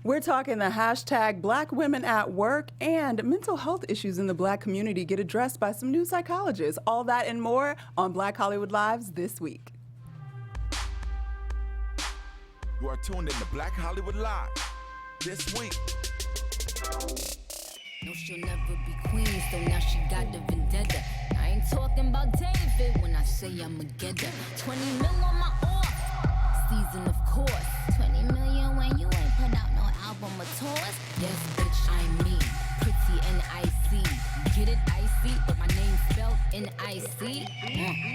We're talking the hashtag Black Women at Work and mental health issues in the Black community get addressed by some new psychologists. All that and more on Black Hollywood Lives this week. You are tuned in to Black Hollywood Live this week. No, she'll never be queen, so now she got the vendetta. I ain't talking about David when I say I'ma get her. 20 mil on my off season, of course. 20 million when you ain't put out no album or tours. Yes, bitch, I'm me, pretty and icy. Get it icy, but my name's spelled N-I-C.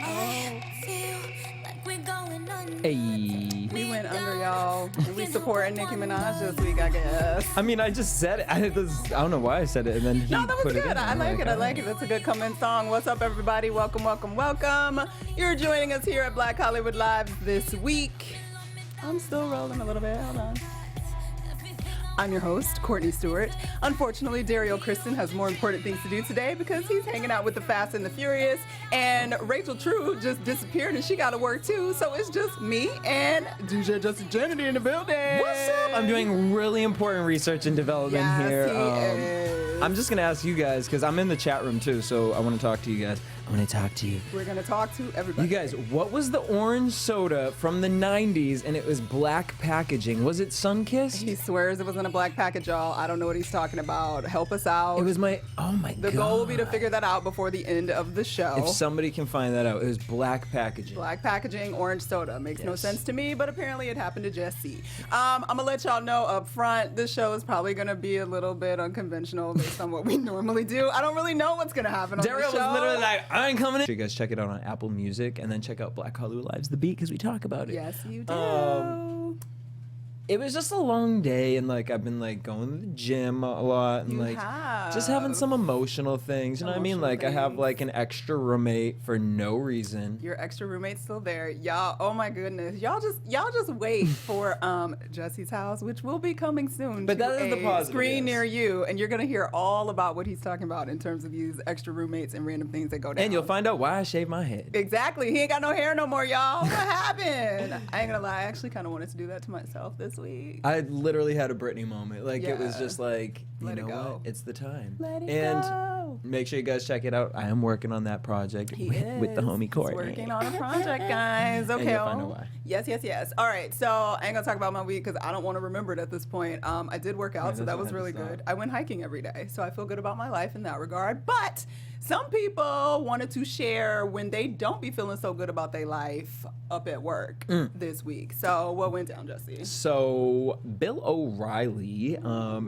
Oh, feel like we're going under. Hey. We went under, y'all. We supporting Nicki Minaj this week, I guess. I mean, I just said it. I don't know why I said it, and then he No, that was put it good. in. I like it. I like it. That's a good come-in song. What's up, everybody? Welcome, welcome, welcome. You're joining us here at Black Hollywood Live this week. I'm still rolling a little bit. Hold on. I'm your host, Courtney Stewart. Unfortunately, Dario Kristen has more important things to do today because he's hanging out with the Fast and the Furious, and Rachel True just disappeared and she got to work too, so it's just me and DJ Justin Janedy in the building. What's up? I'm doing really important research and development here. He is. I'm just going to ask you guys, because I'm in the chat room too, so I want to talk to you guys. I want to talk to you. We're going to talk to everybody. You guys, what was the orange soda from the 90s and it was black packaging? Was it Sunkist? He swears it was in a black package, y'all. I don't know what he's talking about. Help us out. It was my, oh my God. The goal will be to figure that out before the end of the show. If somebody can find that out, it was black packaging. Black packaging, orange soda. Makes no sense to me, but apparently it happened to Jesse. I'm going to let y'all know up front, this show is probably going to be a little bit unconventional based on what we normally do. I don't really know what's going to happen on Dario the show. was literally like, I ain't coming in. You guys check it out on Apple Music, and then check out Black Hollywood Lives The Beat, because we talk about it. Yes, you do. It was just a long day, and like I've been like going to the gym a lot, and like just having some emotional things. You know what I mean? Like I have like an extra roommate for no reason. Your extra roommate's still there, y'all. Oh my goodness, y'all just wait for Jesse's house, which will be coming soon. But to that is the a positive, screen yes. near you, and you're gonna hear all about what he's talking about in terms of these extra roommates and random things that go down. And you'll find out why I shaved my head. Exactly. He ain't got no hair no more, y'all. What happened? I ain't gonna lie. I actually kind of wanted to do that to myself this week. I literally had a Britney moment. Like it was Yeah. just like, you Let it know go. what? It's the time. Let it and go. Make sure you guys check it out. I am working on that project with the homie Courtney. He's working on a project, guys. Okay. And you'll find out why. Yes. All right. So I ain't gonna talk about my week because I don't want to remember it at this point. I did work out, Yeah, so that that's was what really happens good. now. I went hiking every day, so I feel good about my life in that regard. But some people wanted to share when they don't be feeling so good about their life up at work this week. So what went down, Jesse? So Bill O'Reilly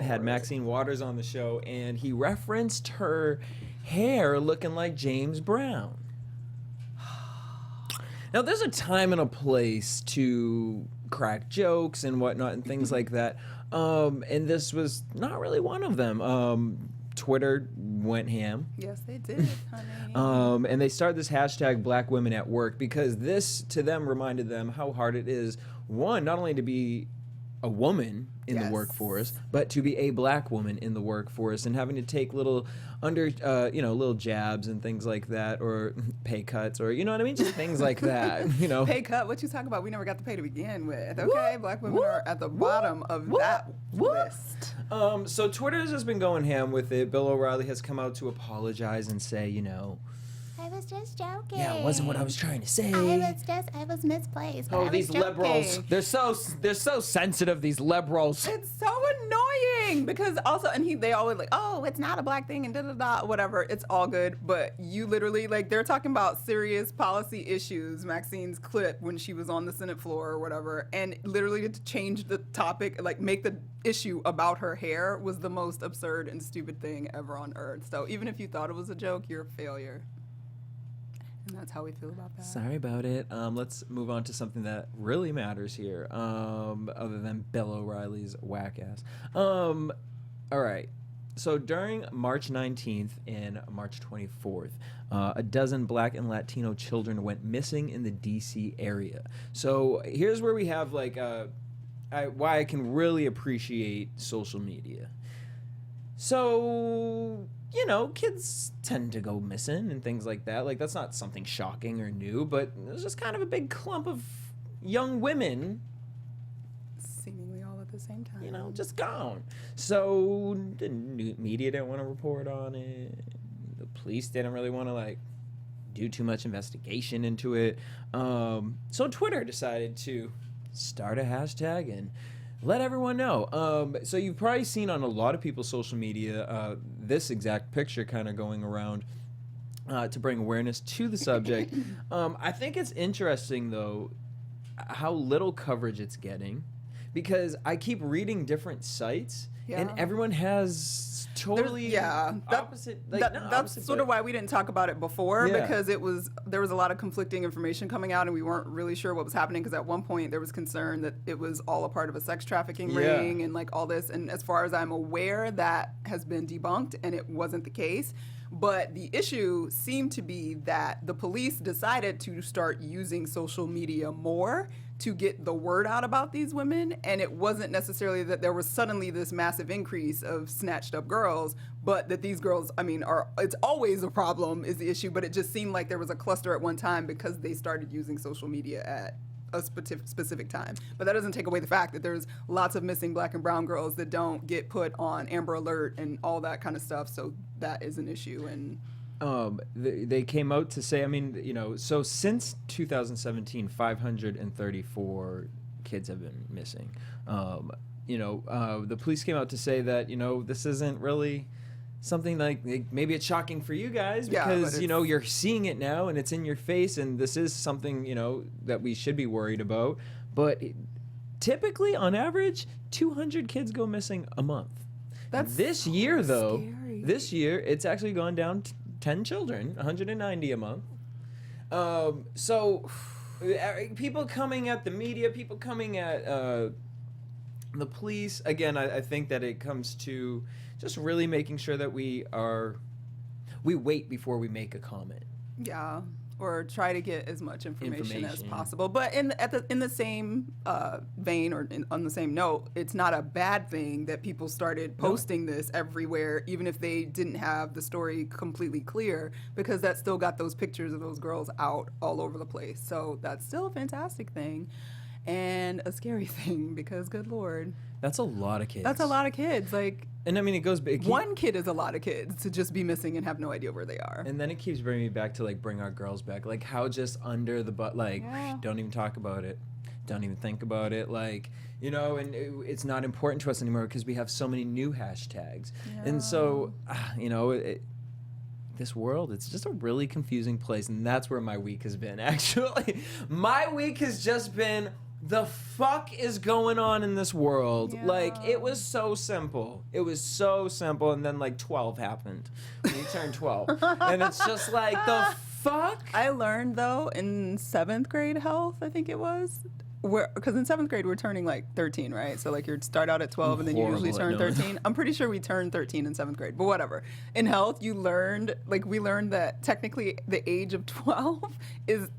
had Maxine Waters on the show, and he referenced her hair looking like James Brown. Now, there's a time and a place to crack jokes and whatnot and things like that, and this was not really one of them. Twitter went ham. Yes, they did, honey. And they started this hashtag Black Women at Work because this, to them, reminded them how hard it is, one, not only to be a woman in the workforce, but to be a black woman in the workforce and having to take little little jabs and things like that, or pay cuts, or you know what I mean, just things like that. You know, Pay cut? What you talking about? We never got the pay to begin with. Okay, black women are at the bottom of that list. So Twitter has just been going ham with it. Bill O'Reilly has come out to apologize and say, you know, I was just joking. yeah, it wasn't what I was trying to say. I was misplaced. But I Oh, was these joking. liberals. They're so sensitive, these liberals. It's so annoying because also, and they always like, oh, it's not a black thing and da-da-da, whatever. It's all good. But you literally, like, they're talking about serious policy issues. Maxine's clip when she was on the Senate floor or whatever, and literally to change the topic, like make the issue about her hair was the most absurd and stupid thing ever on earth. So even if you thought it was a joke, you're a failure. And that's how we feel about that. Sorry about it. Let's move on to something that really matters here, other than Bill O'Reilly's whack ass. All right. So during March 19th and March 24th, a dozen Black and Latino children went missing in the D.C. area. So here's where we have like why I can really appreciate social media. So, you know, kids tend to go missing and things like that. Like, that's not something shocking or new, but it was just kind of a big clump of young women Seemingly all at the the same time. You know, just gone. So the media didn't want to report on it. The police didn't really want to like do too much investigation into it. So Twitter decided to start a hashtag and let everyone know. So you've probably seen on a lot of people's social media this exact picture kind of going around to bring awareness to the subject. I think it's interesting, though, how little coverage it's getting, because I keep reading different sites, and everyone has totally opposite. Like, that's opposite, sort of why we didn't talk about it before, Yeah. because there was a lot of conflicting information coming out, and we weren't really sure what was happening, because at one point there was concern that it was all a part of a sex trafficking ring and like all this, and as far as I'm aware, that has been debunked and it wasn't the case. But the issue seemed to be that the police decided to start using social media more to get the word out about these women, and it wasn't necessarily that there was suddenly this massive increase of snatched up girls, but that these girls, I mean, it's always a problem is the issue, but it just seemed like there was a cluster at one time because they started using social media at a specific time. But that doesn't take away the fact that there's lots of missing Black and brown girls that don't get put on Amber Alert and all that kind of stuff, so that is an issue. And they came out to say, I mean, you know, so since 2017, 534 kids have been missing. You know, the police came out to say that, you know, this isn't really something like, maybe it's shocking for you guys because, you know, you're seeing it now and it's in your face, and this is something, you know, that we should be worried about. But typically, on average, 200 kids go missing a month. that's This so year, though, scary. this year, it's actually gone down 10 children, 190 a month. So people coming at the media, people coming at the police, again, I think that it comes to just really making sure that we wait before we make a comment. Yeah, or try to get as much information as Information. possible. But in the same vein, or on the same note, it's not a bad thing that people started posting this everywhere, even if they didn't have the story completely clear, because that still got those pictures of those girls out all over the place. So that's still a fantastic thing. And a scary thing, because good Lord, That's a lot of kids. that's a lot of kids. Like, And I mean, it goes big. one kid is a lot of kids to just be missing and have no idea where they are. And then it keeps bringing me back to like bring our girls back, like how just under the butt, like don't even talk about it, don't even think about it, like, you know, and it's not important to us anymore because we have so many new hashtags, and so you know, this world, it's just a really confusing place, and that's where my week has been. Actually, my week has just been, the fuck is going on in this world? Yeah. Like, it was so simple. It was so simple, and then like 12 happened. When you turned 12, and it's just like, the fuck. I learned, though, in 7th grade health, I think it was, because in 7th grade we're turning like 13, right? So like you start out at 12 and then you usually turn Horrible at 13. I'm pretty sure we turned 13 in 7th grade, but whatever. In health, we learned that technically the age of 12 is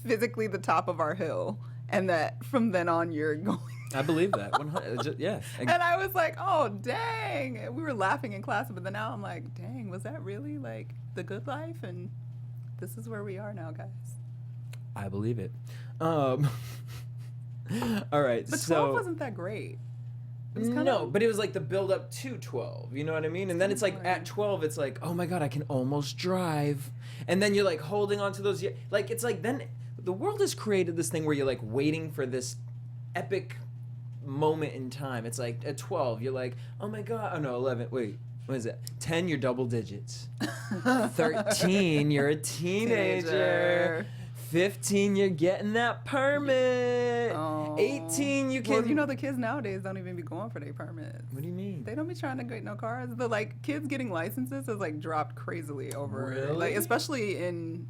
physically the top of our hill, and that from then on you're going. I believe that. 100, yeah. And I was like, oh, dang. We were laughing in class, but then now I'm like, dang, was that really like the good life? And this is where we are now, guys. I believe it. All right, But 12 so wasn't that great. It was no, but it was like the build up to 12. You know what I mean? And then it's like at 12, it's like, oh my god, I can almost drive. And then you're like holding on to those, like it's like then the world has created this thing where you're like waiting for this epic moment in time. It's like at 12, you're like, oh my god, oh no, 11. Wait, what is it? 10, you're double digits. 13, you're a teenager. 15, you're getting that permit. Oh. 18, you can. Well, you know, the kids nowadays don't even be going for their permits. What do you mean? They don't be trying to get no cars. The like kids getting licenses has like dropped crazily over, Really? like especially in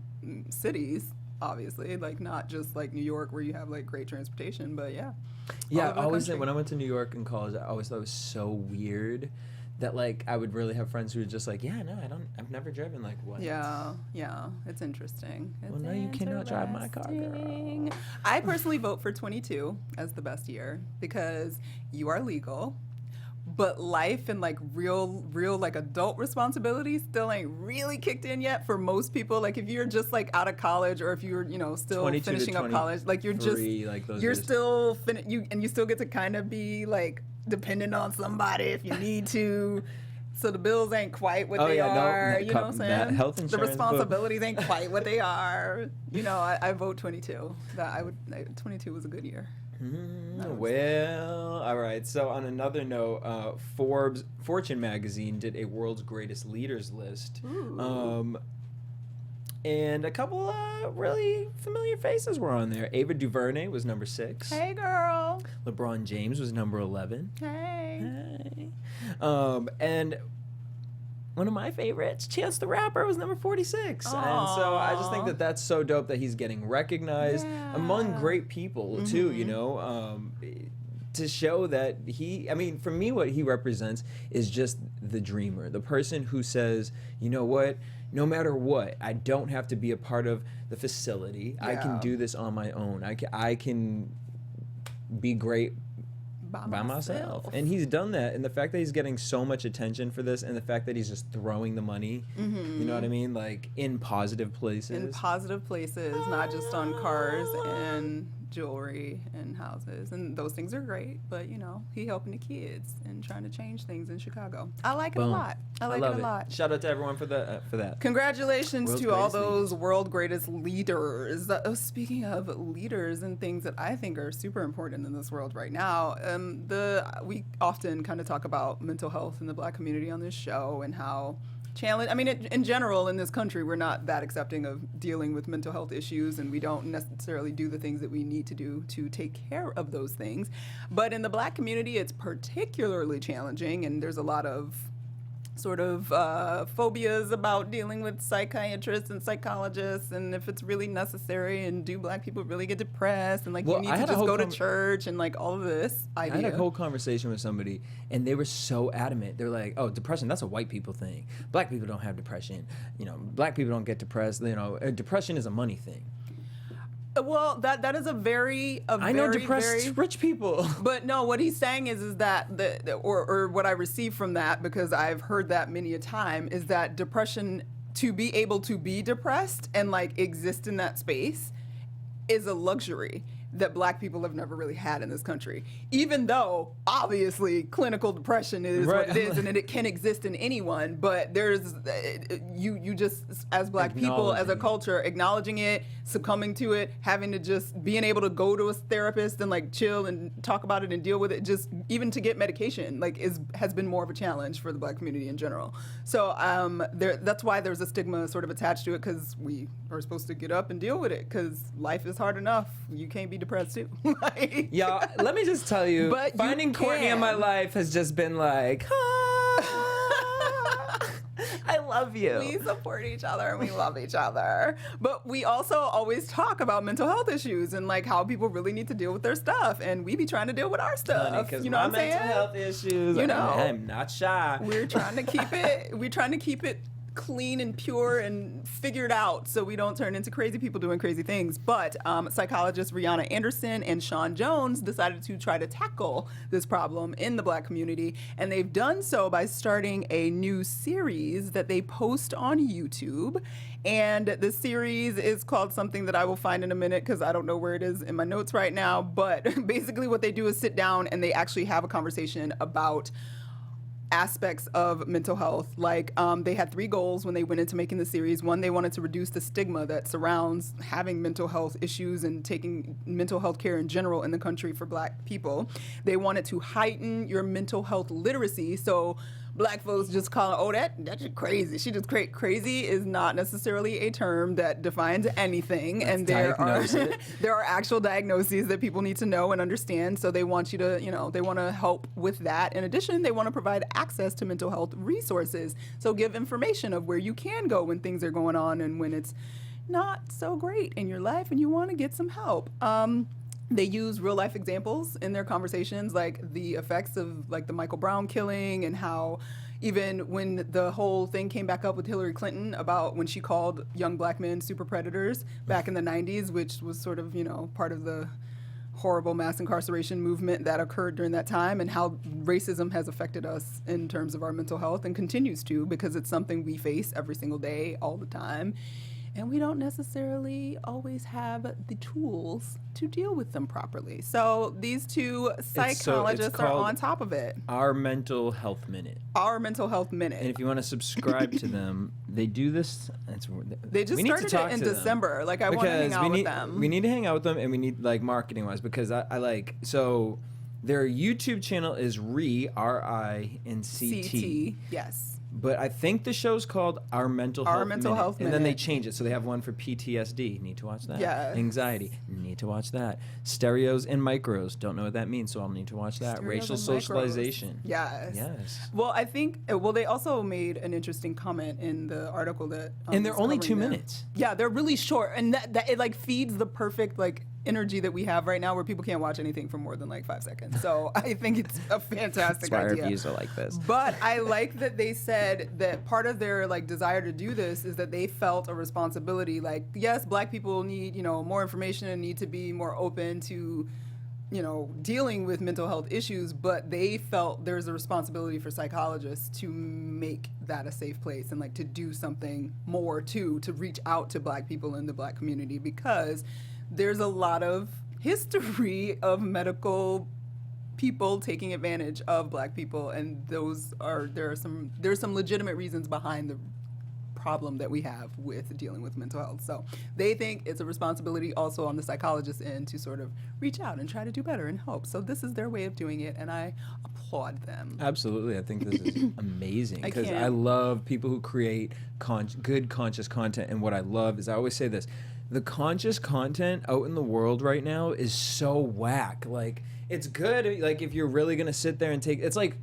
cities, obviously, like not just like New York where you have like great transportation, but yeah. Yeah, all over I the always country. when I went to New York in college, I always thought it was so weird that like I would really have friends who were just like, yeah, no, I've never driven. Like, what? Yeah, it's interesting. Well, now you cannot drive my car, girl. Interesting. I personally vote for 22 as the best year because you are legal, but life and like real like adult responsibility still ain't really kicked in yet for most people. Like if you're just like out of college, or if you're, you know, still 22 to finishing up college, like you're just 23, like those you're years. still you still get to kind of be like dependent on somebody if you need to. So the bills ain't quite what Oh, they yeah, no, are. You know what I'm that saying? health The insurance responsibilities ain't quite what they are. You know, I vote 22. 22 was a good year. Well, all right. So on another note, Fortune magazine did a world's greatest leaders list. And a couple really familiar faces were on there. Ava DuVernay was number 6. Hey, girl. LeBron James was number 11. Hey. And one of my favorites, Chance the Rapper, was number 46. And so I just think that that's so dope that he's getting recognized among great people, too, you know, to show that for me, what he represents is just the dreamer, the person who says, you know what, no matter what, I don't have to be a part of the facility. I can do this on my own. I can be great by myself. And he's done that. And the fact that he's getting so much attention for this, and the fact that he's just throwing the money, you know what I mean? Like, in positive places. In positive places, not just on cars and jewelry and houses. And those things are great, but, you know, he helping the kids and trying to change things in Chicago. I like it a lot. I like it a lot. Shout out to everyone for that. Congratulations World's to all greatest those world greatest leaders. Speaking of leaders and things that I think are super important in this world right now, we often kind of talk about mental health in the Black community on this show and how challenge. I mean, in general, in this country, we're not that accepting of dealing with mental health issues, and we don't necessarily do the things that we need to do to take care of those things. But in the Black community, it's particularly challenging, and there's a lot of sort of phobias about dealing with psychiatrists and psychologists, and if it's really necessary, and do Black people really get depressed, and like you need to just go to church, and like all of this idea. I had a whole conversation with somebody, and they were so adamant. They're like, "Oh, depression, that's a white people thing. Black people don't have depression. You know, Black people don't get depressed. You know, depression is a money thing." Well, that is I know depressed rich people. But no, what he's saying is that or what I receive from that, because I've heard that many a time, is that depression, to be able to be depressed and like exist in that space, is a luxury that Black people have never really had in this country. Even though, obviously, clinical depression is what it is, and it can exist in anyone, but there's, you just, as Black people, as a culture, acknowledging it, succumbing to it, having to just, being able to go to a therapist and like chill and talk about it and deal with it, just even to get medication, like has been more of a challenge for the Black community in general. So that's why there's a stigma sort of attached to it, because we are supposed to get up and deal with it, because life is hard enough. You can't be depressed too. Like, y'all, let me just tell you, but finding Courtney in my life has just been like, I love you. We support each other and we love each other. But we also always talk about mental health issues and like how people really need to deal with their stuff. And we be trying to deal with our stuff. Because you know my what I'm mental saying? health issues, you know, I'm not shy. We're trying to keep it clean and pure and figured out so we don't turn into crazy people doing crazy things. But psychologists Rihanna Anderson and Sean Jones decided to try to tackle this problem in the Black community, and they've done so by starting a new series that they post on YouTube. And the series is called something that I will find in a minute because I don't know where it is in my notes right now. But basically what they do is sit down and they actually have a conversation about aspects of mental health. Like they had 3 goals when they went into making the series. One, they wanted to reduce the stigma that surrounds having mental health issues and taking mental health care in general in the country for Black people. They wanted to heighten your mental health literacy. So Black folks just call it, that's just crazy. She just crazy is not necessarily a term that defines anything. Let's and there are are actual diagnoses that people need to know and understand. So they want you to, they want to help with that. In addition, they want to provide access to mental health resources. So give information of where you can go when things are going on and when it's not so great in your life and you want to get some help. They use real life examples in their conversations, like the effects of like the Michael Brown killing, and how even when the whole thing came back up with Hillary Clinton about when she called young Black men super predators back in the 90s, which was sort of, part of the horrible mass incarceration movement that occurred during that time, and how racism has affected us in terms of our mental health and continues to, because it's something we face every single day, all the time. And we don't necessarily always have the tools to deal with them properly. So these two psychologists are on top of it. Our Mental Health Minute. Our Mental Health Minute. And if you want to subscribe to them, they do this. They just started it in December. Like, I want to hang out with them. We need to hang out with them, and we need, like, marketing-wise, because I like, so their YouTube channel is RINCT. Yes. But I think the show's called Our Mental Health Minute. And then they change it. So they have one for PTSD. Need to watch that. Yes. Anxiety. Need to watch that. Stereos and micros. Don't know what that means, so I'll need to watch that. Stereos Racial and socialization. Yes. Yes. Well, I think, they also made an interesting comment in the article that. And they're only 2 minutes. Yeah, they're really short. And that it, like, feeds the perfect, like, energy that we have right now where people can't watch anything for more than like 5 seconds. So I think it's a fantastic That's why idea. our views are like this. But I like that they said that part of their like desire to do this is that they felt a responsibility. Like, yes, Black people need, more information and need to be more open to, dealing with mental health issues, but they felt there's a responsibility for psychologists to make that a safe place and like to do something more to reach out to Black people in the Black community, because there's a lot of history of medical people taking advantage of Black people, and there's some legitimate reasons behind the problem that we have with dealing with mental health. So they think it's a responsibility also on the psychologist's end to sort of reach out and try to do better and help. So this is their way of doing it, and I applaud them. Absolutely. I think this is amazing, because I love people who create good conscious content. And what I love is, I always say this, the conscious content out in the world right now is so whack. Like, it's good, like, if you're really going to sit there and it's like,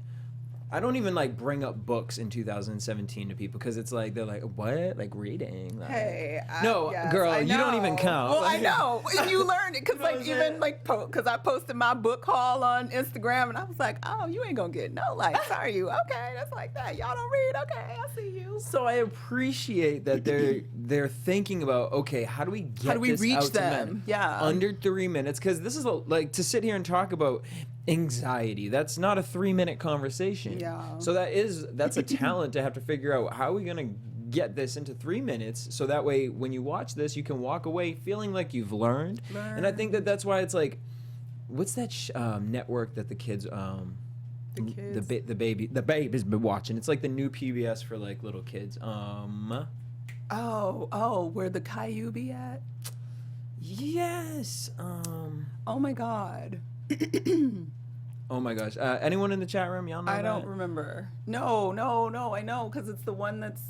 I don't even like bring up books in 2017 to people, because it's like, they're like, what? Like, reading? Like, girl, you don't even count. Well, like, I know. And you learn it, because like even like, because I posted my book haul on Instagram, and I was like, oh, you ain't gonna get no likes, are you? Okay, that's like that. Y'all don't read? Okay, I see you. So I appreciate that they're thinking about, okay, how do we reach out them? To men? Yeah, under 3 minutes, because this is like, to sit here and talk about anxiety, that's not a 3-minute conversation. Yeah. So that's a talent to have to figure out, how are we gonna get this into 3 minutes, so that way when you watch this, you can walk away feeling like you've learned. And I think that's why it's like, what's that network that the kids the baby's been watching? It's like the new PBS for like little kids. Where the Caillou be at? Yes. Oh my God. Oh my gosh. Anyone in the chat room? Y'all know I don't remember. No. I know, because it's the one that's.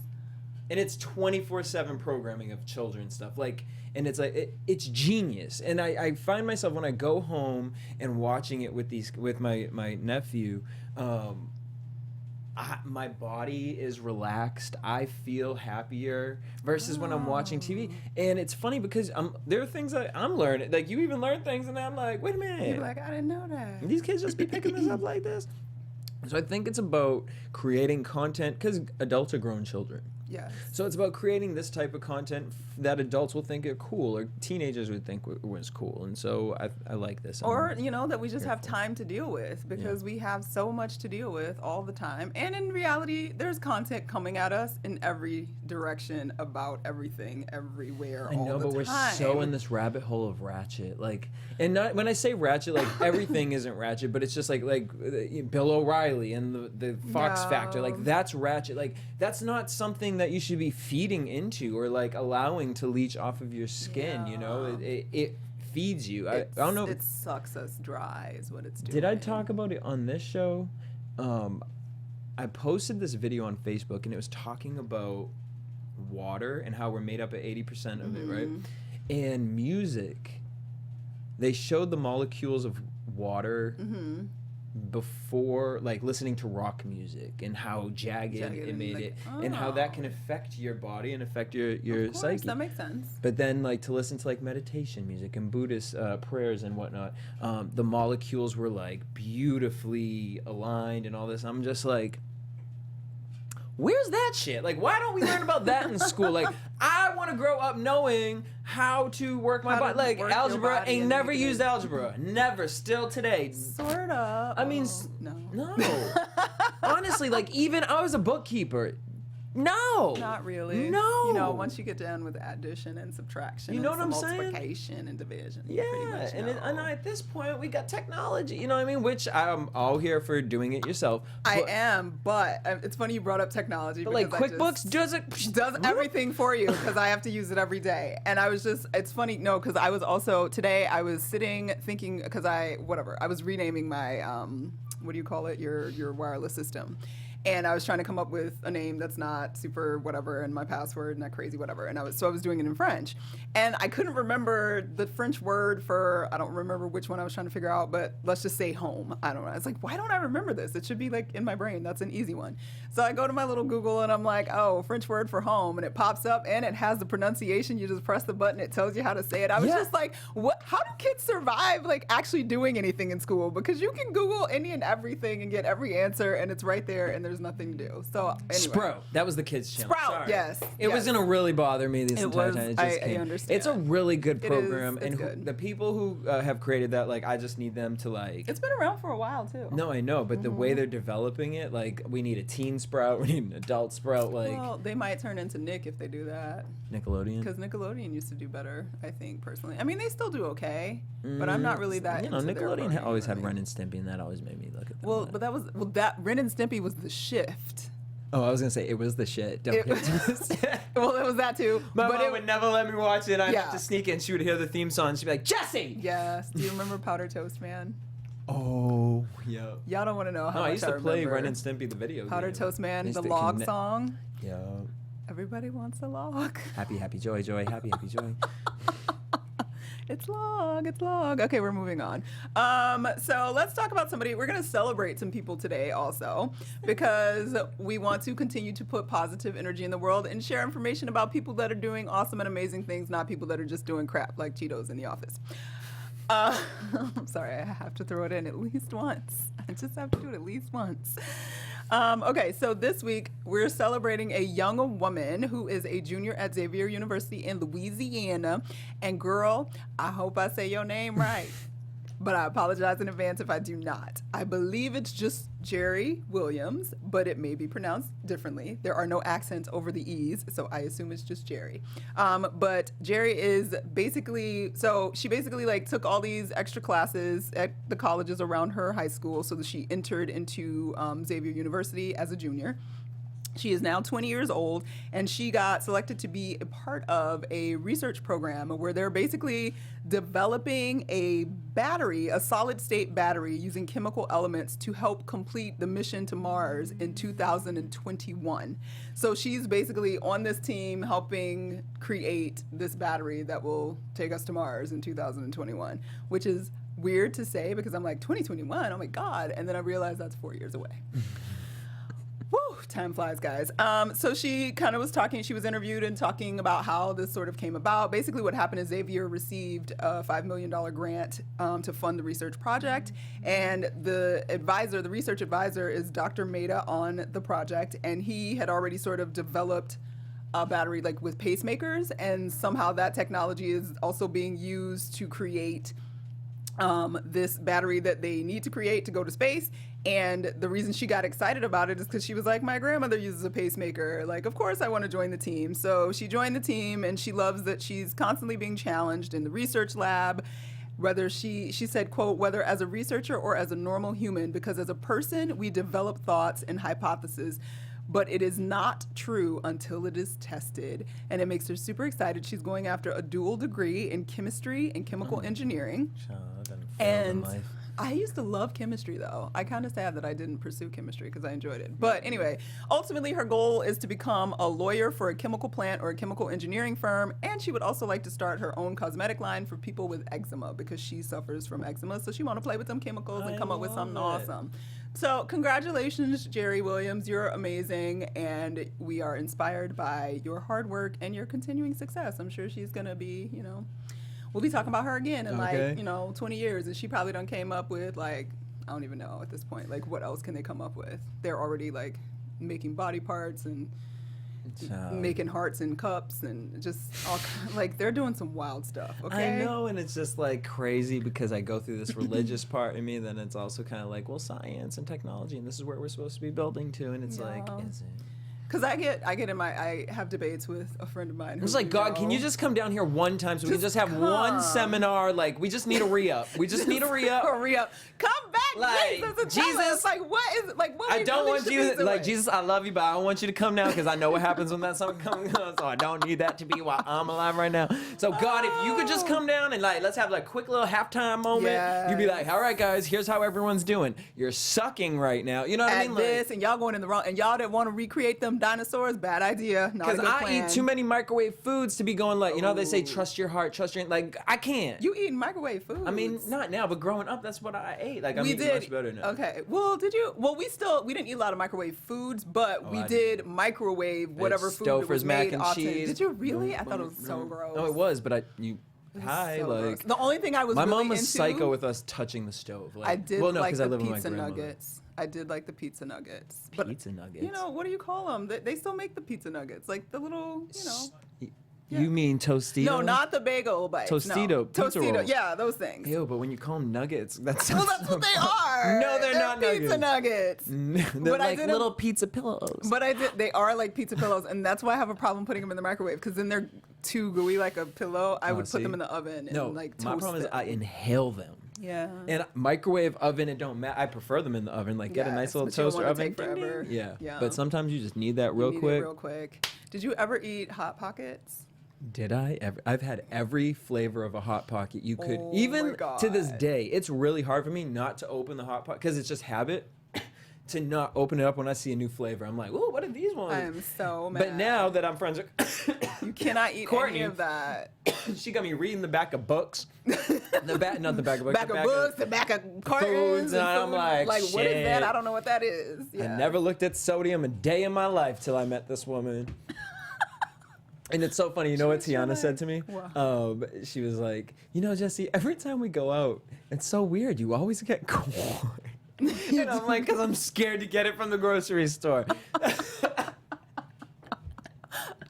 And it's 24/7 programming of children's stuff. Like, and it's like, it's genius. And I find myself when I go home and watching it with my nephew, my body is relaxed. I feel happier versus when I'm watching TV. And it's funny, because there are things that I'm learning. Like, you even learn things, and I'm like, wait a minute. You're like, I didn't know that. These kids just be picking this up like this. So I think it's about creating content, because adults are grown children. Yes. So it's about creating this type of content that adults will think are cool, or teenagers would think was cool. And so I like this. Or, that we just have time to deal with, because we have so much to deal with all the time. And in reality, there's content coming at us in every direction about everything, everywhere, all the time. I know, but we're so in this rabbit hole of ratchet. Like, and not, when I say ratchet, like, everything isn't ratchet, but it's just like Bill O'Reilly and the Fox Factor. Like, that's ratchet. Like, that's not something that you should be feeding into or like allowing to leach off of your skin. It feeds you. I don't know. It sucks us dry is what it's doing. Did I talk about it on this show? I posted this video on Facebook, and it was talking about water and how we're made up at 80% of it, right? And music. They showed the molecules of water before, like, listening to rock music, and how jagged it made it, and how that can affect your body and affect your of course, psyche. That makes sense. But then, like, to listen to like meditation music and Buddhist prayers and whatnot, the molecules were like beautifully aligned and all this. I'm just like, where's that shit? Like, why don't we learn about that in school? Like, I want to grow up knowing how to work my body. Like, algebra, ain't never used algebra. Never. Still today. Sort of. I mean, no. Honestly, like, even I was a bookkeeper. No. Not really. No. You know, once you get down with addition and subtraction, You know and what I'm saying? multiplication and division. Yeah, pretty much and know. at this point we got technology, you know what I mean? Which I'm all here for doing it yourself. I am, but it's funny you brought up technology. But like because QuickBooks does everything for you because I have to use it every day. And I was just, it's funny, no, because I was also, today I was sitting thinking, because I was renaming my, what do you call it, your wireless system. And I was trying to come up with a name that's not super whatever and my password not crazy whatever. And I was doing it in French. And I couldn't remember the French word for, I don't remember which one I was trying to figure out, but let's just say home. I don't know. It's like, why don't I remember this? It should be like in my brain. That's an easy one. So I go to my little Google and I'm like, oh, French word for home. And it pops up and it has the pronunciation. You just press the button. It tells you how to say it. I was just like, what? How do kids survive like actually doing anything in school? Because you can Google any and everything and get every answer and it's right there and there's nothing to do. So anyway. Sprout. That was the kids' channel. Sprout, Sorry. yes. It was gonna really bother me this entire time. It just I came. understand. It's a really good It program, is, and it's good. the people who have created that, like, I just need them to like. It's been around for a while too. No, I know, but the way they're developing it, like, we need a teen Sprout, we need an adult Sprout, like Well, they might turn into Nick if they do that. Nickelodeon. Because Nickelodeon used to do better, I think, personally. I mean, they still do okay, but I'm not really that You know, into their Nickelodeon programming, always had really. Ren and Stimpy, and that always made me look at them. Well, but that Ren and Stimpy was the shift. Oh, I was gonna say it was the shit. Don't It- get twisted. Well, it was that too. My but mom it would never let me watch it. I'd Yeah. have to sneak in. She would hear the theme song. She'd be like, Jesse! Yes. Do you remember Powder Toast Man? Oh, yeah. Y'all don't want to know how No, much I used to play remember. Ren and Stimpy, the video Powder game. Toast I Man, used the to log connect- song. Yeah. Everybody wants a log. Happy, happy, joy, joy, happy, happy, joy. It's log. Okay, we're moving on. So let's talk about somebody. We're going to celebrate some people today also because we want to continue to put positive energy in the world and share information about people that are doing awesome and amazing things, not people that are just doing crap like Cheetos in the office. I'm sorry, I have to throw it in at least once. I just have to do it at least once. Okay, so this week we're celebrating a young woman who is a junior at Xavier University in Louisiana. And girl, I hope I say your name right. But I apologize in advance if I do not. I believe it's just Jerry Williams, but it may be pronounced differently. There are no accents over the E's, so I assume it's just Jerry. But Jerry is basically, so she basically like took all these extra classes at the colleges around her high school so that she entered into Xavier University as a junior. She is now 20 years old, and she got selected to be a part of a research program where they're basically developing a battery, a solid-state battery, using chemical elements to help complete the mission to Mars in 2021. So she's basically on this team helping create this battery that will take us to Mars in 2021, which is weird to say because I'm like, 2021, oh my God, and then I realized that's 4 years away. Woo, time flies, guys. So she kind of was talking, she was interviewed and talking about how this sort of came about. Basically what happened is Xavier received a $5 million grant to fund the research project. And the research advisor is Dr. Maida on the project. And he had already sort of developed a battery like with pacemakers. And somehow that technology is also being used to create this battery that they need to create to go to space. And the reason she got excited about it is because she was like, my grandmother uses a pacemaker. Like, of course I want to join the team. So she joined the team, and she loves that she's constantly being challenged in the research lab. Whether she said, quote, whether as a researcher or as a normal human, because as a person, we develop thoughts and hypotheses, but it is not true until it is tested. And it makes her super excited. She's going after a dual degree in chemistry and chemical engineering. And I used to love chemistry, though. I kind of sad that I didn't pursue chemistry because I enjoyed it. But anyway, ultimately her goal is to become a lawyer for a chemical plant or a chemical engineering firm. And she would also like to start her own cosmetic line for people with eczema because she suffers from eczema. So she want to play with some chemicals and come up with something awesome. So congratulations, Jerry Williams. You're amazing. And we are inspired by your hard work and your continuing success. I'm sure she's going to be, we'll be talking about her again in 20 years. And she probably done came up with I don't even know at this point, what else can they come up with? They're already making body parts and making hearts and cups and just all they're doing some wild stuff. Okay. I know, and it's just crazy because I go through this religious part in me. Then it's also kind of well, science and technology, and this is where we're supposed to be building to, and it's is it? Because I have debates with a friend of mine. It was like, God, can you just come down here one time so we can just have one seminar? Like, we just need a re-up. We just need a re-up. A re-up. Come back, Like, Jesus. And Jesus, tell us, like, what is it? Like, what I we don't really want should you be to, doing. like, Jesus, I love you, but I don't want you to come now because I know what happens when that song comes on, so I don't need that to be while I'm alive right now. So, God, if you could just come down and, like, let's have, like, quick little halftime moment. Yes. You'd be like, all right, guys, here's how everyone's doing. You're sucking right now. You know what I mean? This, and y'all going in the wrong, and y'all that want to recreate them dinosaurs, bad idea. Not a Because good I plan. eat too many microwave foods to be going like, you know, they say trust your heart, trust your, like, I can't. You eating microwave food? I mean, not now, but growing up, that's what I ate. Like, I'm we eating did. much better now. Okay. Well, did you? Well, we didn't eat a lot of microwave foods, but we I did microwave whatever food that was Stouffer's mac made and often. cheese. Did you really? I thought it was so gross. No, it was, but It was so gross. like, The only thing I was my really mom was into, psycho with us touching the stove. Like, I did well, no, like 'cause I the live with my pizza grandmother. nuggets. I did like the pizza nuggets. But, Pizza nuggets. you know, what do you call them? They still make the pizza nuggets, like the little, you know. You mean Tostito? No, not the bagel bites. Tostito, No. pizza Tostito, rolls. yeah, those things. Ew, but when you call them nuggets, that's Well, that's what they are. No, they're not pizza nuggets. They're But I like didn't- little pizza pillows. But they are like pizza pillows, and that's why I have a problem putting them in the microwave, because then they're too gooey like a pillow. I would see? put them in the oven and No, like toast my problem is them. I inhale them. Yeah. And microwave oven, it don't matter. I prefer them in the oven. Like, get a nice Yes, little but you don't toaster wanna oven. take Ding, ding. forever. Yeah. Yeah. But sometimes you just need that You real need it quick. real quick. Did you ever eat Hot Pockets? Did I ever? I've had every flavor of a Hot Pocket you could. Oh Even my to this God. day, it's really hard for me not to open the Hot Pocket because it's just habit to not open it up when I see a new flavor. I'm like, oh, what are these ones? I am so mad. But now that I'm friends with You cannot eat Courtney, any of that. she got me reading the back of books. Not the back of books. Back the of books, the back of cartons, foods, and I'm food. like, what is that? shit. I don't know what that is. I Yeah. never looked at sodium a day in my life till I met this woman. And it's so funny. You know what Tiana said to me? Wow. She was like, you know, Jesse, every time we go out, it's so weird. You always get corn. And I'm like, because I'm scared to get it from the grocery store.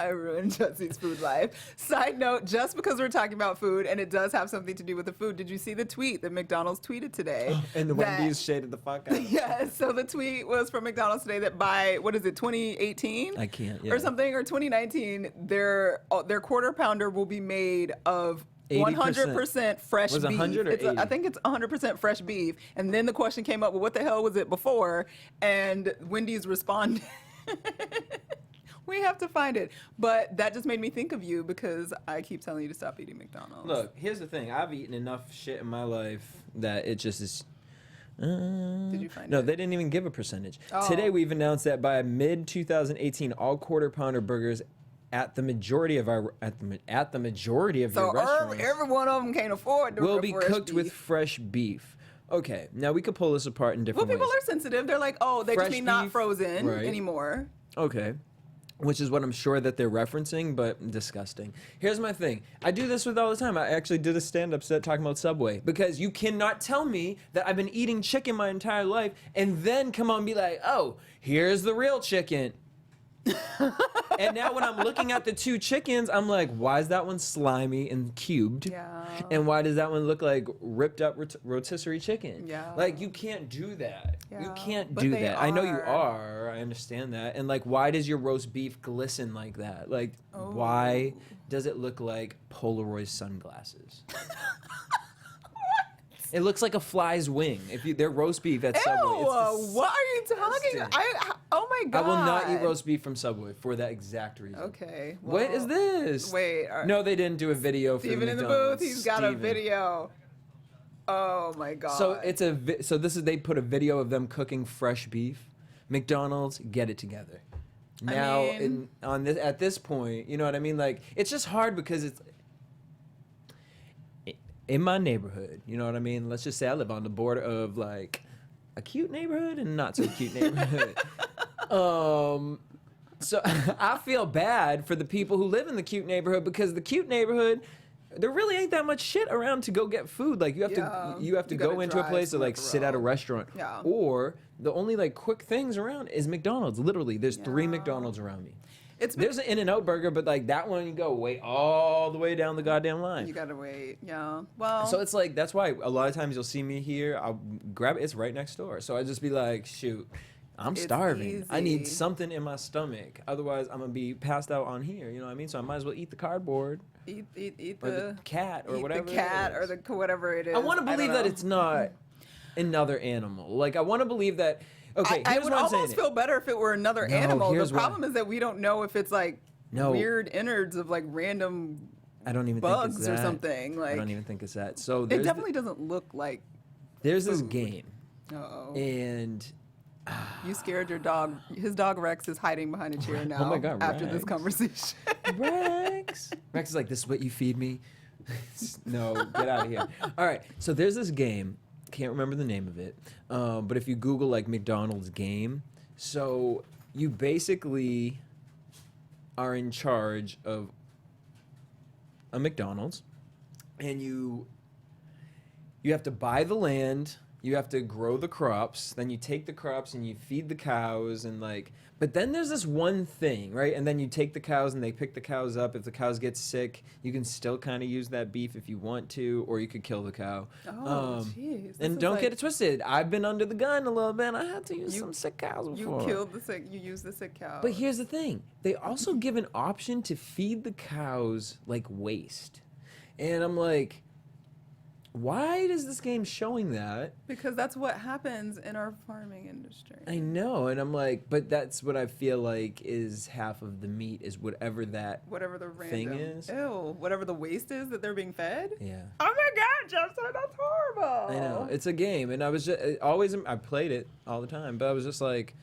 I ruined Jesse's food life. Side note, just because we're talking about food, and it does have something to do with the food, did you see the tweet that McDonald's tweeted today? And the that- Wendy's shaded the fuck out. Yes, so the tweet was from McDonald's today that by, 2018? I can't, Or yeah. something, or 2019, their quarter pounder will be made of 80%. 100% fresh Was it beef. 100 or It's I 80? think it's 100% fresh beef. And then the question came up, well, what the hell was it before? And Wendy's responded. We have to find it. But that just made me think of you because I keep telling you to stop eating McDonald's. Look, here's the thing. I've eaten enough shit in my life that it just is. Did you find No, it? they didn't even give a percentage. Oh. Today we've announced that by mid 2018, all quarter pounder burgers at the majority of our at the majority of So your restaurants every one of them can't afford to will be fresh cooked with beef. fresh beef. Okay, now we could pull this apart in different Well, people ways. are sensitive. They're like, oh, they Fresh just mean not beef, frozen right. anymore. Okay. Which is what I'm sure that they're referencing, but disgusting. Here's my thing. I do this with all the time. I actually did a stand-up set talking about Subway because you cannot tell me that I've been eating chicken my entire life and then come on and be like, oh, here's the real chicken. And now when I'm looking at the two chickens, I'm like, why is that one slimy and cubed? Yeah. And why does that one look like ripped up rotisserie chicken? Yeah. Like, you can't do that. You Yeah, can't but do they that. I know you are. are. I understand that. And like, why does your roast beef glisten like that? Like, why does it look like Polaroid sunglasses? It looks like a fly's wing. If you, they're roast beef at Ew, Subway. It's what are you talking? disgusting. Oh my I god. will not eat roast beef from Subway for that exact reason. Okay. What is well, this? Wait. No, they didn't do a video for Steven the in the McDonald's. booth. He's got a Steven. video. Oh my god. So it's so this is they put a video of them cooking fresh beef. McDonald's, get it together. Now mean- at this point, you know what I mean? Like, it's just hard because it's in my neighborhood, you know what I mean? Let's just say I live on the border of like a cute neighborhood and not so cute neighborhood. So I feel bad for the people who live in the cute neighborhood because the cute neighborhood, there really ain't that much shit around to go get food. Like, you have Yeah, to you go gotta into a drive place or like somewhere sit at a else. restaurant. Yeah. Or the only like quick things around is McDonald's. Literally, there's 3 McDonald's around me. it's been, There's an In-N-Out burger, but like that one, you go wait all the way down the goddamn line. you gotta wait. Yeah. Well. So it's like, that's why a lot of times you'll see me here, I'll grab it, it's right next door. So I just be like, shoot, I'm It's starving. I need easy. something in my stomach. Otherwise, I'm going to be passed out on here. You know what I mean? So I might as well eat the cardboard Eat or the cat or eat whatever. the cat it or is. the whatever it is. I want to don't believe that know. it's not another animal. Like, I want to believe that. Okay, I here's would what I'm saying. almost feel better if it were another No, animal. The here's why. problem is that we don't know if it's like No. weird innards of like random I don't even bugs think it's or that. something. Like I don't even think it's that. So it there's, definitely doesn't look like. there's this food. game. Uh-oh. And You scared your dog. His dog Rex is hiding behind a chair now. Oh my God, After this Rex. conversation. Rex. Rex is like, this is what you feed me? No, get out of here. All right, so there's this game. Can't remember the name of it. But if you Google like McDonald's game, so you basically are in charge of a McDonald's, and you have to buy the land, you have to grow the crops, then you take the crops and you feed the cows, and like, but then there's this one thing, right? And then you take the cows and they pick the cows up. If the cows get sick, you can still kind of use that beef if you want to, or you could kill the cow. Oh, jeez. And don't get it twisted. I've been under the gun a little bit. I had to use some sick cows before. You killed the sick. You used the sick cow. But here's the thing. They also give an option to feed the cows like waste. And I'm like, why is this game showing that? Because that's what happens in our farming industry. I know. And I'm like, but that's what I feel like is half of the meat is whatever that Whatever the thing random is. Ew, whatever the waste is that they're being fed. Yeah. Oh my God, Jefferson, that's horrible. I know. It's a game. And I was just I played it all the time, but I was just like,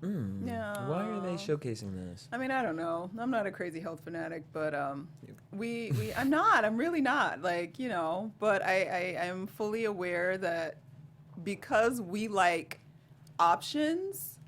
why are they showcasing this? I mean, I don't know. I'm not a crazy health fanatic, but I'm really not. Like, you know, but I am fully aware that because we like options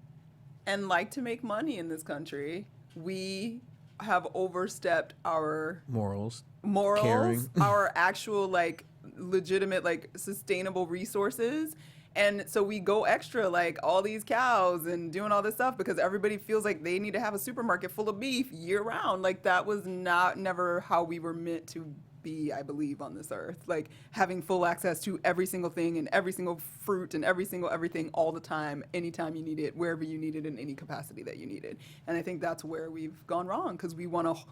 and like to make money in this country, we have overstepped our Morals. morals, Caring. our actual like legitimate like sustainable resources. And so we go extra, like all these cows and doing all this stuff because everybody feels like they need to have a supermarket full of beef year round. Like that was never how we were meant to be, I believe, on this earth. Like having full access to every single thing and every single fruit and every single everything all the time, anytime you need it, wherever you need it, in any capacity that you need it. And I think that's where we've gone wrong because we want to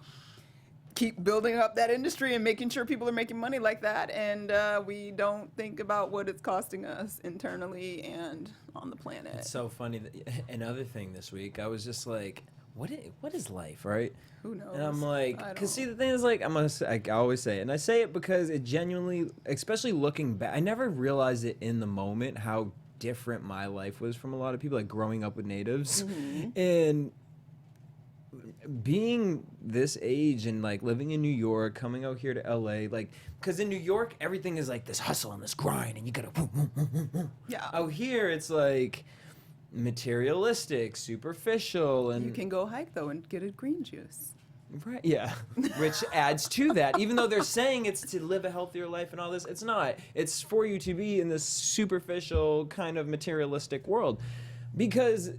keep building up that industry and making sure people are making money like that, and we don't think about what it's costing us internally and on the planet. It's so funny that another thing this week, I was just like, what is life, right? Who knows? And I'm like, I because see, don't- the thing is, like, I always say it, and I say it because it genuinely, especially looking back, I never realized it in the moment how different my life was from a lot of people, like growing up with natives, and being this age and like living in New York, coming out here to LA, like, because in New York everything is like this hustle and this grind, and you gotta. Yeah. Out here it's like materialistic, superficial, and You can go hike though and get a green juice. right, yeah, which adds to that. Even though they're saying it's to live a healthier life and all this, it's not. It's for you to be in this superficial kind of materialistic world, because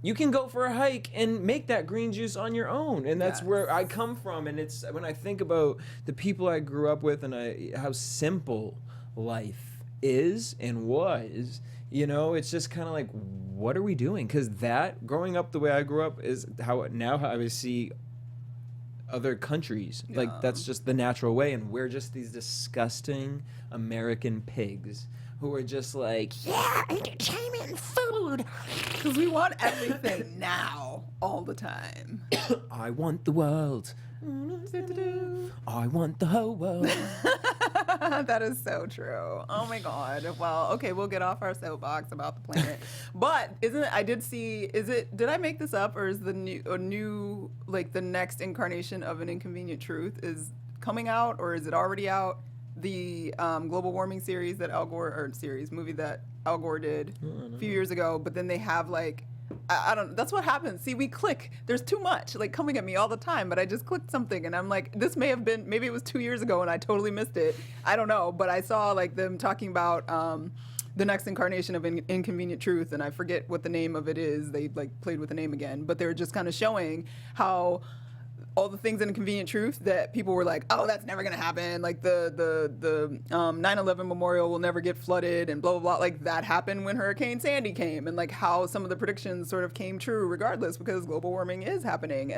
you can go for a hike and make that green juice on your own. And that's where I come from. And it's when I think about the people I grew up with and how simple life is and was, you know, it's just kind of like, what are we doing? Because that, growing up the way I grew up, is how I see other countries. Yeah. Like, that's just the natural way. And we're just these disgusting American pigs who are just like, yeah, entertainment and food. Because we want everything now, all the time. I want the world. I want the whole world. That is so true. Oh my God. Well, okay, we'll get off our soapbox about the planet. But did I make this up, or is the new like the next incarnation of An Inconvenient Truth is coming out, or is it already out? The global warming series that movie that Al Gore did a few years ago, but then they have like, I don't, that's what happens. See, we click, there's too much like coming at me all the time, but I just clicked something and I'm like, this maybe it was 2 years ago and I totally missed it. I don't know, but I saw like them talking about the next incarnation of An Inconvenient Truth, and I forget what the name of it is. They like played with the name again, but they were just kind of showing how all the things in Inconvenient Truth that people were like, oh, that's never going to happen. Like the 9/11 memorial will never get flooded and blah, blah, blah. Like that happened when Hurricane Sandy came, and like how some of the predictions sort of came true regardless, because global warming is happening.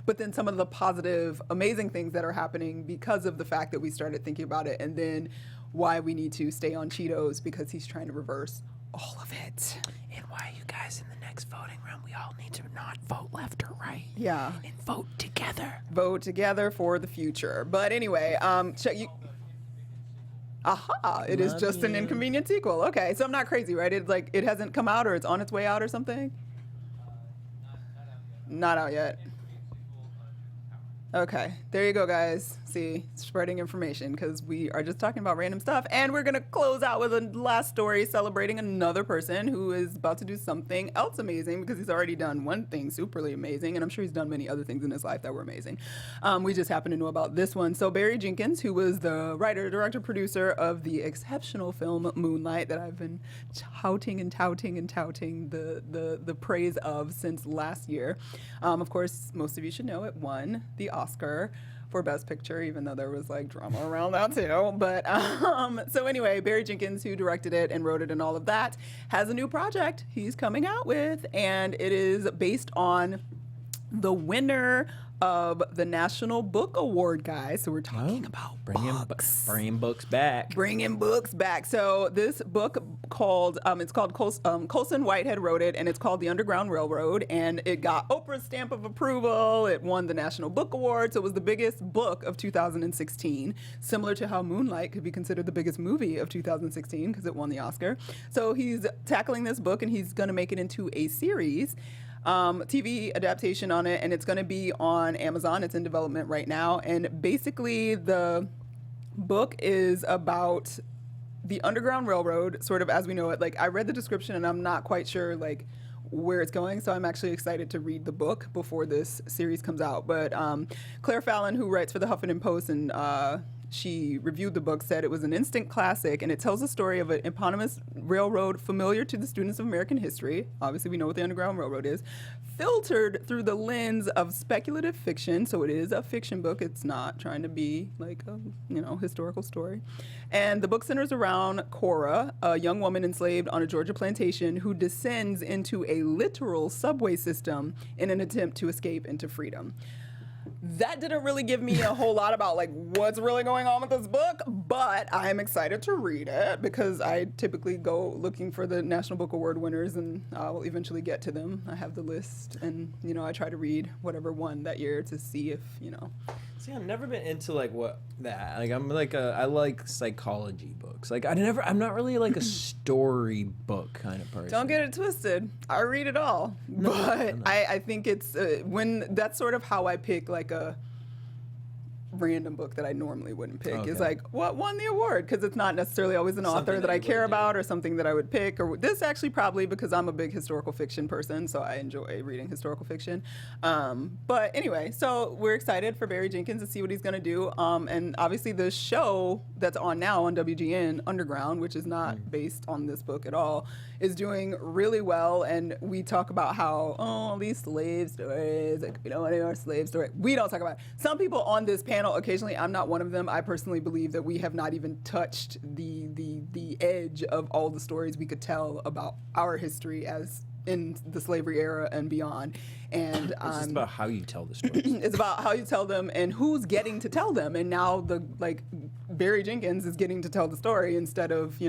But then some of the positive, amazing things that are happening because of the fact that we started thinking about it, and then why we need to stay on Cheetos because he's trying to reverse all of it. And why you guys in the next voting room, we all need to not vote left or right. Yeah. And vote together. Vote together for the future. But anyway, check you. Aha! It is just an inconvenient sequel. Okay, so I'm not crazy, right? It's like it hasn't come out, or it's on its way out, or something. Not out yet. Okay, there you go, guys. See, spreading information because we are just talking about random stuff. And we're going to close out with a last story celebrating another person who is about to do something else amazing, because he's already done one thing superly amazing, and I'm sure he's done many other things in his life that were amazing. We just happen to know about this one. So Barry Jenkins, who was the writer, director, producer of the exceptional film Moonlight that I've been touting the praise of since last year. Of course, most of you should know it won the Oscar for Best Picture, even though there was like drama around that too. But so anyway, Barry Jenkins, who directed it and wrote it and all of that, has a new project he's coming out with, and it is based on the winner of the National Book Award, guys. So we're talking about books. Bringing books back. Bringing books back. So this book called, it's called Colson Whitehead wrote it, and it's called The Underground Railroad, and it got Oprah's stamp of approval. It won the National Book Award, so it was the biggest book of 2016, similar to how Moonlight could be considered the biggest movie of 2016 because it won the Oscar. So he's tackling this book, and he's going to make it into a series. TV adaptation on it, and it's going to be on Amazon. It's in development right now, and basically the book is about the Underground Railroad, sort of as we know it. Like, I read the description, and I'm not quite sure like where it's going, so I'm actually excited to read the book before this series comes out. But Claire Fallon, who writes for the Huffington Post, and she reviewed the book, said it was an instant classic, and it tells the story of an eponymous railroad familiar to the students of American history. Obviously, we know what the Underground Railroad is. Filtered through the lens of speculative fiction, so it is a fiction book. It's not trying to be like a historical story. And the book centers around Cora, a young woman enslaved on a Georgia plantation who descends into a literal subway system in an attempt to escape into freedom. That didn't really give me a whole lot about like what's really going on with this book, but I'm excited to read it because I typically go looking for the National Book Award winners, and I'll eventually get to them. I have the list, and I try to read whatever won that year to see if See, I've never been into like I like psychology books. Like I'm not really like a story book kind of person. Don't get it twisted. I read it all, but I think it's when that's sort of how I pick like a random book that I normally wouldn't pick. Is like what won the award, because it's not necessarily always an author that I care about or something that I would pick, or this actually probably because I'm a big historical fiction person, so I enjoy reading historical fiction. But anyway, so we're excited for Barry Jenkins to see what he's going to do, and obviously the show that's on now on WGN, Underground, which is not based on this book at all, is doing really well. And we talk about how these slave stories, like, we don't want any more slave story. We don't talk about it. Some people on this panel, occasionally, I'm not one of them, I personally believe that we have not even touched the edge of all the stories we could tell about our history as in the slavery era and beyond. And it's just about how you tell the stories. It's about how you tell them and who's getting to tell them. And now Barry Jenkins is getting to tell the story instead of,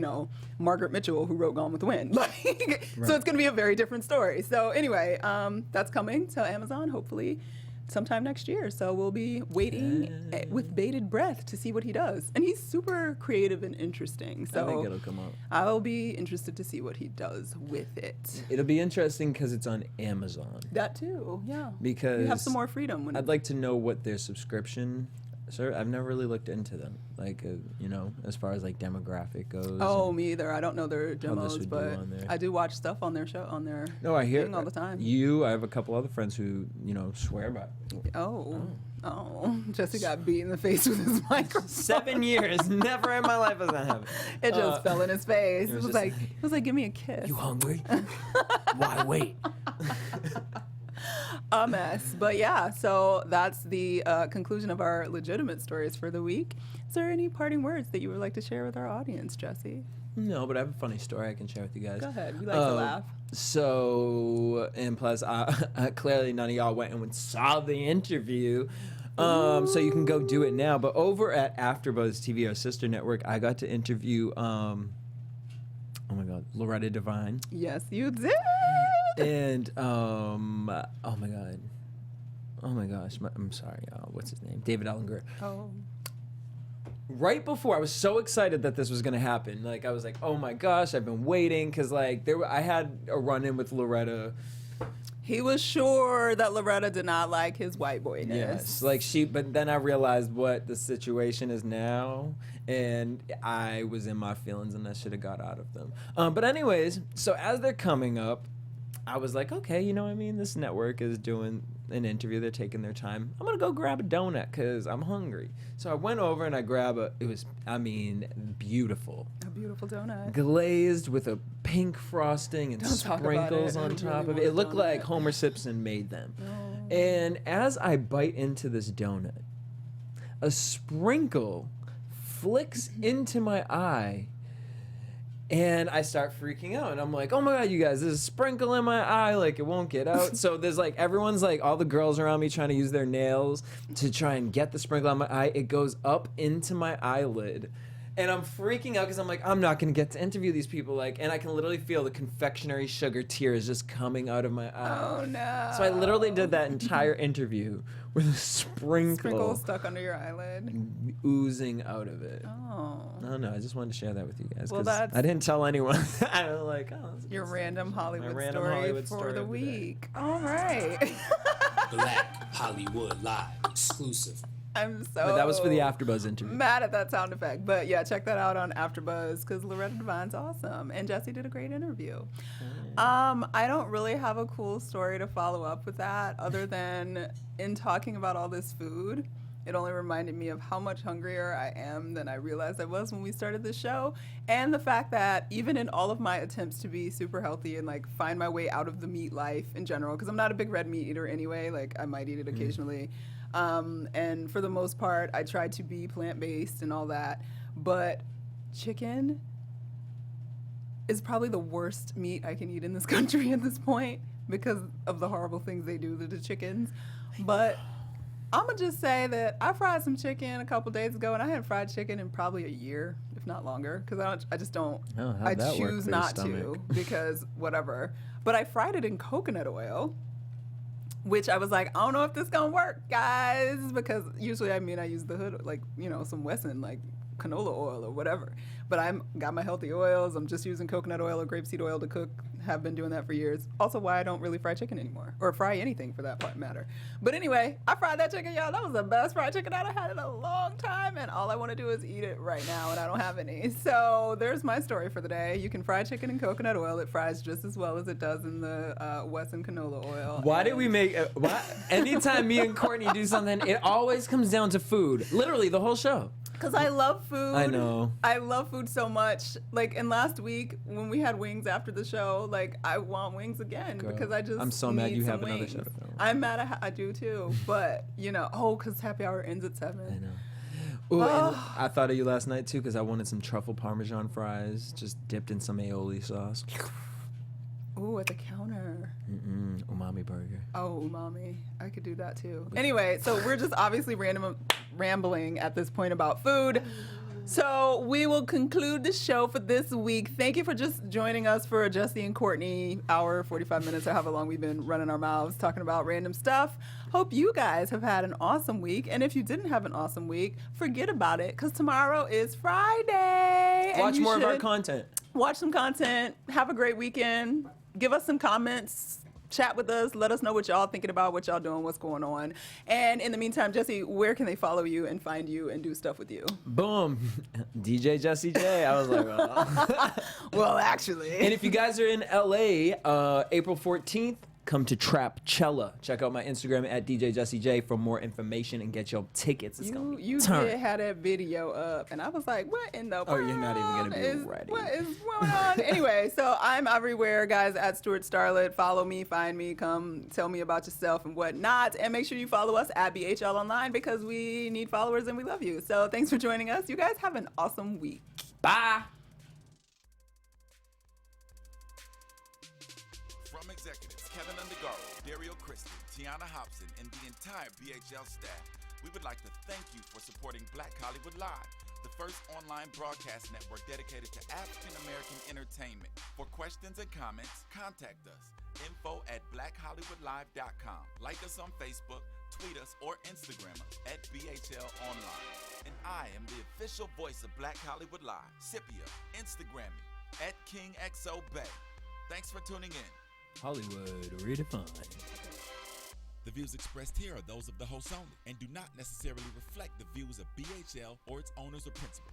Margaret Mitchell, who wrote Gone with the Wind. So it's going to be a very different story. So anyway, that's coming to Amazon, hopefully sometime next year. So we'll be waiting with bated breath to see what he does. And he's super creative and interesting. So I think it'll come up. I'll be interested to see what he does with it. It'll be interesting because it's on Amazon. That too, yeah. Because you have some more freedom. I'd like to know what their subscription. Sir, I've never really looked into them, as far as like demographic goes. Oh, me either. I don't know their demos, but I do watch stuff on their show, on their I hear thing all the time. I have a couple other friends who, swear by it. Oh, Jesse got beat in the face with his microphone. 7 years, never in my life has that happened. It just fell in his face. It was like, give me a kiss. You hungry? Why wait? a mess. But yeah, so that's the conclusion of our legitimate stories for the week. Is there any parting words that you would like to share with our audience, Jesse? No, but I have a funny story I can share with you guys. Go ahead. We like to laugh. So, and plus, clearly none of y'all went and saw the interview. So you can go do it now. But over at AfterBuzz TV, our sister network, I got to interview, oh my God, Loretta Devine. Yes, you did. And, oh my gosh, I'm sorry, what's his name? David Ellinger. Oh. Right before, I was so excited that this was going to happen. Like, I was like, oh my gosh, I've been waiting. Because, like, I had a run-in with Loretta. He was sure that Loretta did not like his white boyness. Yes, like but then I realized what the situation is now, and I was in my feelings, and I should have got out of them. But anyways, so as they're coming up, I was like, okay, you know what I mean? This network is doing an interview. They're taking their time. I'm going to go grab a donut because I'm hungry. So I went over and I grabbed beautiful. A beautiful donut. Glazed with a pink frosting and Don't talk about sprinkles it. I on really top of want it. a It looked like donut. Homer Simpson made them. Oh. And as I bite into this donut, a sprinkle flicks into my eye. And I start freaking out, and I'm like, oh my God, you guys, there's a sprinkle in my eye, like it won't get out. So there's like, everyone's like, all the girls around me trying to use their nails to try and get the sprinkle on my eye. It goes up into my eyelid. And I'm freaking out because I'm like, I'm not going to get to interview these people. Like, and I can literally feel the confectionery sugar tears just coming out of my eye. Oh, no. So I literally did that entire interview with a Sprinkle stuck under your eyelid. oozing out of it. Oh. No, I just wanted to share that with you guys. Well, 'cause that's- I didn't tell anyone. I was like, oh, that's Your random Hollywood random story Hollywood for story the of the day. week. All right. Black Hollywood Live exclusive. I'm so But that was for the AfterBuzz interview. mad at that sound effect. But yeah, check that out on AfterBuzz because Loretta Devine's awesome. And Jesse did a great interview. I don't really have a cool story to follow up with that other than in talking about all this food. It only reminded me of how much hungrier I am than I realized I was when we started the show. And the fact that even in all of my attempts to be super healthy and like find my way out of the meat life in general, because I'm not a big red meat eater anyway, like I might eat it occasionally. And for the most part, I try to be plant-based and all that. But chicken is probably the worst meat I can eat in this country at this point because of the horrible things they do to the chickens. But I'm going to just say that I fried some chicken a couple days ago, and I hadn't fried chicken in probably a year, if not longer, because I just don't. Oh, how'd I that work choose for your not to stomach? because whatever. But I fried it in coconut oil, which I was like, I don't know if this gonna work, guys, because usually I use the hood, like, some Wesson, like canola oil or whatever. But I'm got my healthy oils. I'm just using coconut oil or grapeseed oil to cook. Have been doing that for years. Also why I don't really fry chicken anymore, or fry anything for that matter. But anyway, I fried that chicken, y'all. That was the best fried chicken I've had in a long time, and all I want to do is eat it right now, and I don't have any. So there's my story for the day. You can fry chicken in coconut oil. It fries just as well as it does in the Wesson canola oil. Why did we make anytime me and Courtney do something, it always comes down to food. Literally the whole show. Because I love food. I know. I love food so much. Like, and last week when we had wings after the show, like, I want wings again Girl, because I just I'm so mad need you some have another wings. show to film. I'm mad I do too. But, because happy hour ends at 7. I know. Ooh, and I thought of you last night too because I wanted some truffle Parmesan fries just dipped in some aioli sauce. Ooh, at the counter. Umami burger. Oh, umami. I could do that too. Anyway, so we're just obviously rambling at this point about food. So we will conclude the show for this week. Thank you for just joining us for Jesse and Courtney hour, 45 minutes, or however long we've been running our mouths talking about random stuff. Hope you guys have had an awesome week. And if you didn't have an awesome week, forget about it because tomorrow is Friday. Watch more of our content. Watch some content. Have a great weekend. Give us some comments. Chat with us. Let us know what y'all thinking about, what y'all doing, what's going on. And in the meantime, Jesse, where can they follow you and find you and do stuff with you? Boom. DJ Jesse J. I was like, oh. Well, actually. And if you guys are in LA, April 14th, come to Trapchella. Check out my Instagram at DJ Jesse J for more information and get your tickets. It's gonna be You turn. did have that video up, and I was like, what in the world? Oh, you're not even gonna be ready. What is going on? Anyway, so I'm everywhere, guys, at Stewart Starlet. Follow me, find me, come tell me about yourself and whatnot. And make sure you follow us at BHL Online because we need followers and we love you. So thanks for joining us. You guys have an awesome week. Bye. From executives Keven Undergaro, Dario Christie, Tiana Hobson, and the entire BHL staff, we would like to thank you for supporting Black Hollywood Live, the first online broadcast network dedicated to African-American entertainment. For questions and comments, contact us. info@blackhollywoodlive.com. Like us on Facebook, tweet us, or Instagram us at BHL Online. And I am the official voice of Black Hollywood Live, Scipio. Instagram me at KingXOBay. Thanks for tuning in. Hollywood redefined. The views expressed here are those of the host only and do not necessarily reflect the views of BHL or its owners or principals.